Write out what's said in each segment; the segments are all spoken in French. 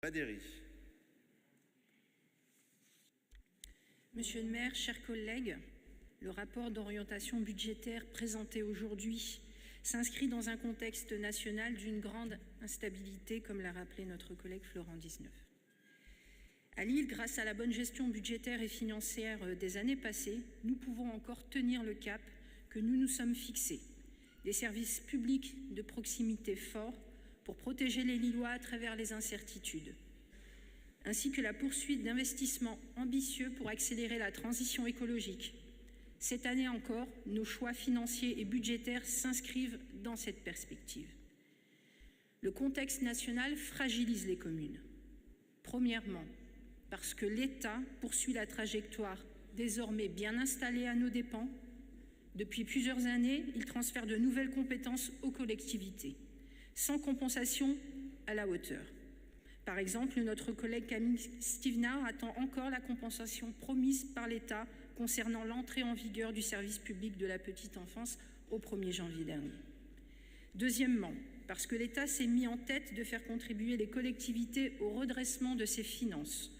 Badéry. Monsieur le maire, chers collègues, le rapport d'orientation budgétaire présenté aujourd'hui s'inscrit dans un contexte national d'une grande instabilité, comme l'a rappelé notre collègue Florent Disneuf. À Lille, grâce à la bonne gestion budgétaire et financière des années passées, nous pouvons encore tenir le cap que nous nous sommes fixés. Des services publics de proximité forts pour protéger les Lillois à travers les incertitudes, ainsi que la poursuite d'investissements ambitieux pour accélérer la transition écologique. Cette année encore, nos choix financiers et budgétaires s'inscrivent dans cette perspective. Le contexte national fragilise les communes. Premièrement, parce que l'État poursuit la trajectoire désormais bien installée à nos dépens. Depuis plusieurs années, il transfère de nouvelles compétences aux collectivités, sans compensation à la hauteur. Par exemple, notre collègue Camille Stevenard attend encore la compensation promise par l'État concernant l'entrée en vigueur du service public de la petite enfance au 1er janvier dernier. Deuxièmement, parce que l'État s'est mis en tête de faire contribuer les collectivités au redressement de ses finances.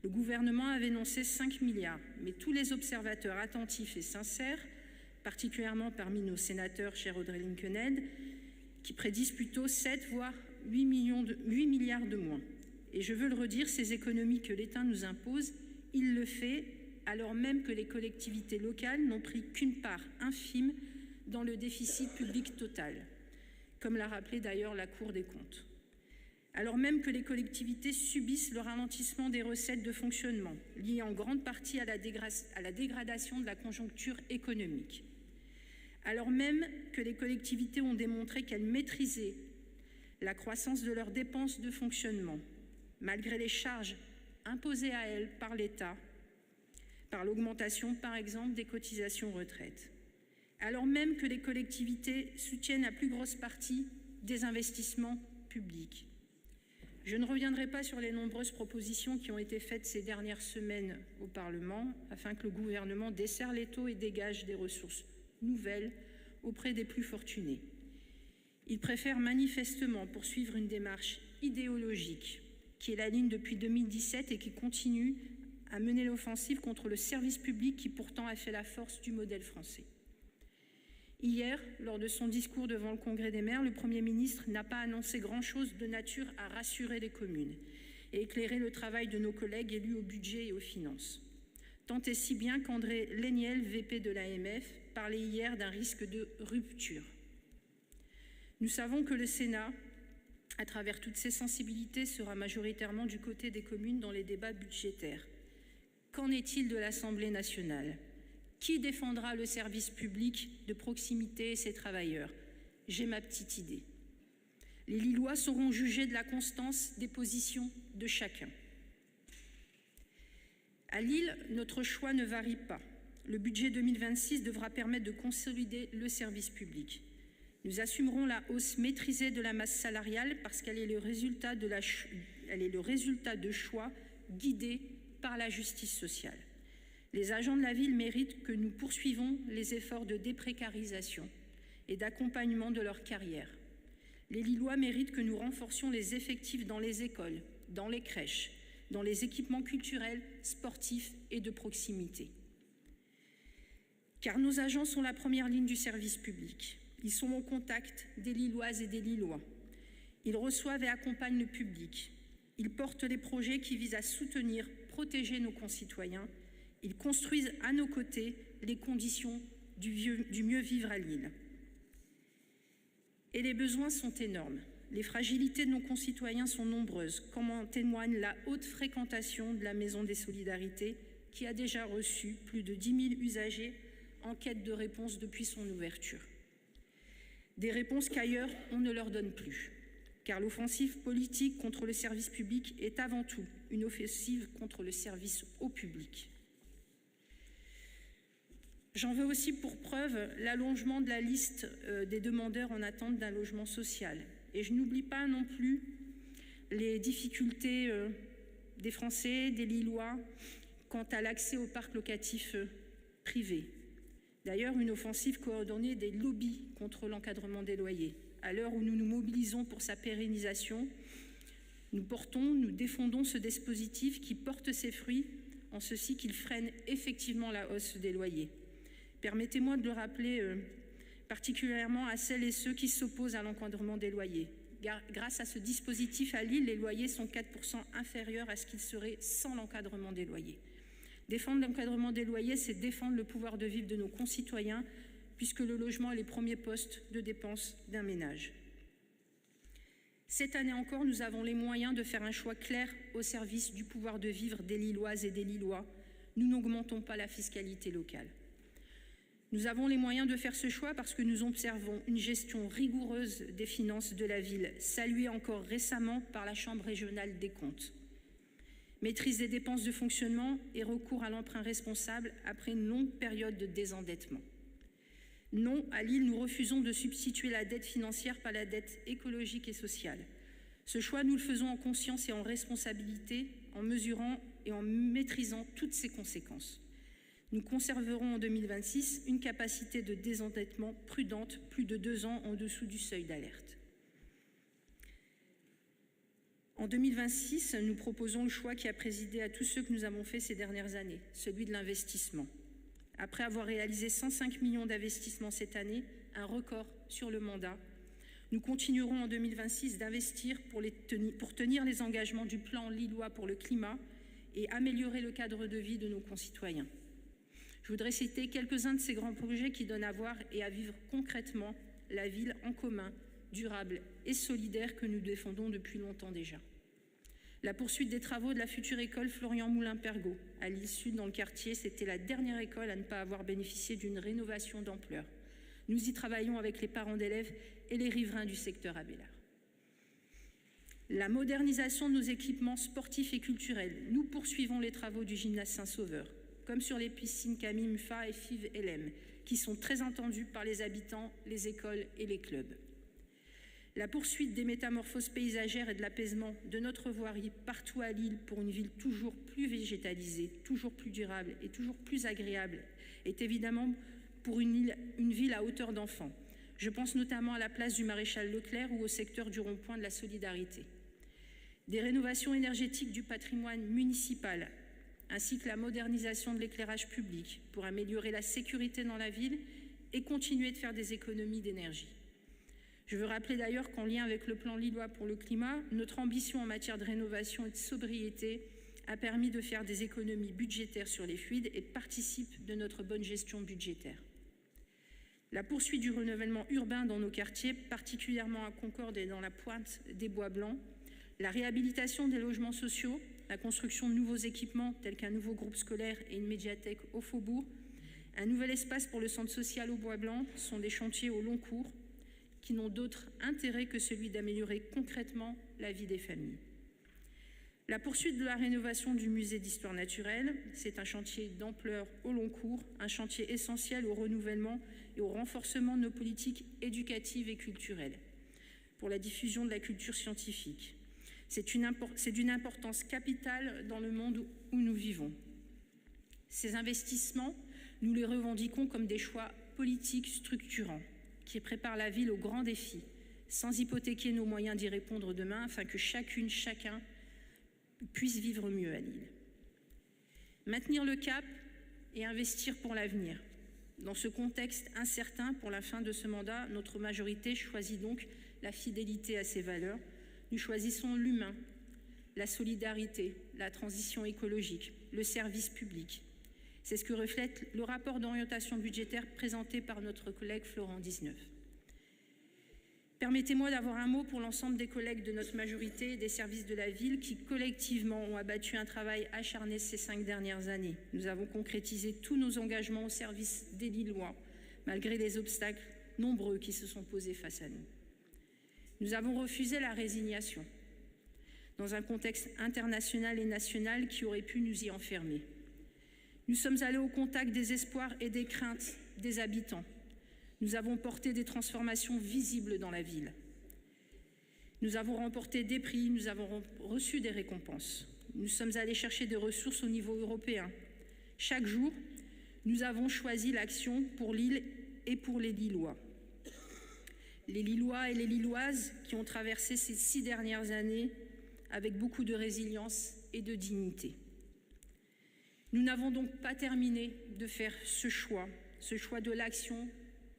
Le gouvernement avait annoncé 5 milliards, mais tous les observateurs attentifs et sincères, particulièrement parmi nos sénateurs, cher Audrey Linkenheld, qui prédisent plutôt 7 voire 8 milliards de moins. Et je veux le redire, ces économies que l'État nous impose, il le fait alors même que les collectivités locales n'ont pris qu'une part infime dans le déficit public total, comme l'a rappelé d'ailleurs la Cour des comptes. Alors même que les collectivités subissent le ralentissement des recettes de fonctionnement, lié en grande partie à la dégradation de la conjoncture économique. Alors même que les collectivités ont démontré qu'elles maîtrisaient la croissance de leurs dépenses de fonctionnement, malgré les charges imposées à elles par l'État, par l'augmentation, par exemple, des cotisations retraite. Alors même que les collectivités soutiennent à plus grosse partie des investissements publics. Je ne reviendrai pas sur les nombreuses propositions qui ont été faites ces dernières semaines au Parlement afin que le gouvernement desserre l'étau et dégage des ressources nouvelles auprès des plus fortunés. Il préfère manifestement poursuivre une démarche idéologique qui est la ligne depuis 2017 et qui continue à mener l'offensive contre le service public qui pourtant a fait la force du modèle français. Hier, lors de son discours devant le Congrès des maires, le Premier ministre n'a pas annoncé grand-chose de nature à rassurer les communes et éclairer le travail de nos collègues élus au budget et aux finances. Tant et si bien qu'André Léniel, VP de l'AMF, parlait hier d'un risque de rupture. Nous savons que le Sénat, à travers toutes ses sensibilités, sera majoritairement du côté des communes dans les débats budgétaires. Qu'en est-il de l'Assemblée nationale ? Qui défendra le service public de proximité et ses travailleurs? J'ai ma petite idée. Les Lillois sauront juger de la constance des positions de chacun. À Lille, notre choix ne varie pas. Le budget 2026 devra permettre de consolider le service public. Nous assumerons la hausse maîtrisée de la masse salariale parce qu'elle est le résultat de choix guidés par la justice sociale. Les agents de la ville méritent que nous poursuivons les efforts de déprécarisation et d'accompagnement de leur carrière. Les Lillois méritent que nous renforcions les effectifs dans les écoles, dans les crèches, dans les équipements culturels, sportifs et de proximité. Car nos agents sont la première ligne du service public. Ils sont au contact des Lilloises et des Lillois. Ils reçoivent et accompagnent le public. Ils portent les projets qui visent à soutenir, protéger nos concitoyens. Ils construisent à nos côtés les conditions du mieux vivre à Lille. Et les besoins sont énormes. Les fragilités de nos concitoyens sont nombreuses, comme en témoigne la haute fréquentation de la Maison des Solidarités, qui a déjà reçu plus de 10 000 usagers en quête de réponses depuis son ouverture. Des réponses qu'ailleurs, on ne leur donne plus. Car l'offensive politique contre le service public est avant tout une offensive contre le service au public. J'en veux aussi pour preuve l'allongement de la liste des demandeurs en attente d'un logement social. Et je n'oublie pas non plus les difficultés des Français, des Lillois, quant à l'accès au parc locatif privé. D'ailleurs, une offensive coordonnée des lobbies contre l'encadrement des loyers. À l'heure où nous nous mobilisons pour sa pérennisation, Nous défendons ce dispositif qui porte ses fruits en ceci qu'il freine effectivement la hausse des loyers. Permettez-moi de le rappeler particulièrement à celles et ceux qui s'opposent à l'encadrement des loyers. Grâce à ce dispositif à Lille, les loyers sont 4% inférieurs à ce qu'ils seraient sans l'encadrement des loyers. Défendre l'encadrement des loyers, c'est défendre le pouvoir de vivre de nos concitoyens, puisque le logement est le premier poste de dépense d'un ménage. Cette année encore, nous avons les moyens de faire un choix clair au service du pouvoir de vivre des Lilloises et des Lillois. Nous n'augmentons pas la fiscalité locale. Nous avons les moyens de faire ce choix parce que nous observons une gestion rigoureuse des finances de la ville, saluée encore récemment par la Chambre régionale des comptes. Maîtrise des dépenses de fonctionnement et recours à l'emprunt responsable après une longue période de désendettement. Non, à Lille, nous refusons de substituer la dette financière par la dette écologique et sociale. Ce choix, nous le faisons en conscience et en responsabilité, en mesurant et en maîtrisant toutes ses conséquences. Nous conserverons en 2026 une capacité de désendettement prudente, plus de 2 ans en dessous du seuil d'alerte. En 2026, nous proposons le choix qui a présidé à tous ceux que nous avons faits ces dernières années, celui de l'investissement. Après avoir réalisé 105 millions d'investissements cette année, un record sur le mandat, nous continuerons en 2026 d'investir pour tenir les engagements du plan lillois pour le climat et améliorer le cadre de vie de nos concitoyens. Je voudrais citer quelques-uns de ces grands projets qui donnent à voir et à vivre concrètement la ville en commun, durable et solidaire que nous défendons depuis longtemps déjà. La poursuite des travaux de la future école Florian Moulin-Pergot à Lille Sud dans le quartier, c'était la dernière école à ne pas avoir bénéficié d'une rénovation d'ampleur. Nous y travaillons avec les parents d'élèves et les riverains du secteur Abélard. La modernisation de nos équipements sportifs et culturels. Nous poursuivons les travaux du gymnase Saint-Sauveur, comme sur les piscines Camille Muffat et FIV LM, qui sont très attendues par les habitants, les écoles et les clubs. La poursuite des métamorphoses paysagères et de l'apaisement de notre voirie partout à Lille pour une ville toujours plus végétalisée, toujours plus durable et toujours plus agréable est évidemment pour une ville à hauteur d'enfant. Je pense notamment à la place du Maréchal Leclerc ou au secteur du rond-point de la Solidarité. Des rénovations énergétiques du patrimoine municipal ainsi que la modernisation de l'éclairage public pour améliorer la sécurité dans la ville et continuer de faire des économies d'énergie. Je veux rappeler d'ailleurs qu'en lien avec le plan lillois pour le climat, notre ambition en matière de rénovation et de sobriété a permis de faire des économies budgétaires sur les fluides et participe de notre bonne gestion budgétaire. La poursuite du renouvellement urbain dans nos quartiers, particulièrement à Concorde et dans la pointe des Bois Blancs, la réhabilitation des logements sociaux, la construction de nouveaux équipements tels qu'un nouveau groupe scolaire et une médiathèque au Faubourg, un nouvel espace pour le centre social au Bois Blanc sont des chantiers au long cours qui n'ont d'autre intérêt que celui d'améliorer concrètement la vie des familles. La poursuite de la rénovation du musée d'histoire naturelle, c'est un chantier d'ampleur au long cours, un chantier essentiel au renouvellement et au renforcement de nos politiques éducatives et culturelles pour la diffusion de la culture scientifique. C'est d'une importance capitale dans le monde où nous vivons. Ces investissements, nous les revendiquons comme des choix politiques structurants qui préparent la ville aux grands défis, sans hypothéquer nos moyens d'y répondre demain, afin que chacune, chacun puisse vivre mieux à Lille. Maintenir le cap et investir pour l'avenir. Dans ce contexte incertain pour la fin de ce mandat, notre majorité choisit donc la fidélité à ses valeurs. Nous choisissons l'humain, la solidarité, la transition écologique, le service public. C'est ce que reflète le rapport d'orientation budgétaire présenté par notre collègue Florent Disneuf. Permettez-moi d'avoir un mot pour l'ensemble des collègues de notre majorité et des services de la ville qui, collectivement, ont abattu un travail acharné ces 5 dernières années. Nous avons concrétisé tous nos engagements au service des Lillois, malgré les obstacles nombreux qui se sont posés face à nous. Nous avons refusé la résignation dans un contexte international et national qui aurait pu nous y enfermer. Nous sommes allés au contact des espoirs et des craintes des habitants. Nous avons porté des transformations visibles dans la ville. Nous avons remporté des prix, nous avons reçu des récompenses. Nous sommes allés chercher des ressources au niveau européen. Chaque jour, nous avons choisi l'action pour Lille et pour les Lillois. Les Lillois et les Lilloises qui ont traversé ces 6 dernières années avec beaucoup de résilience et de dignité. Nous n'avons donc pas terminé de faire ce choix de l'action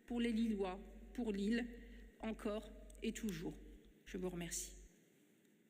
pour les Lillois, pour Lille, encore et toujours. Je vous remercie.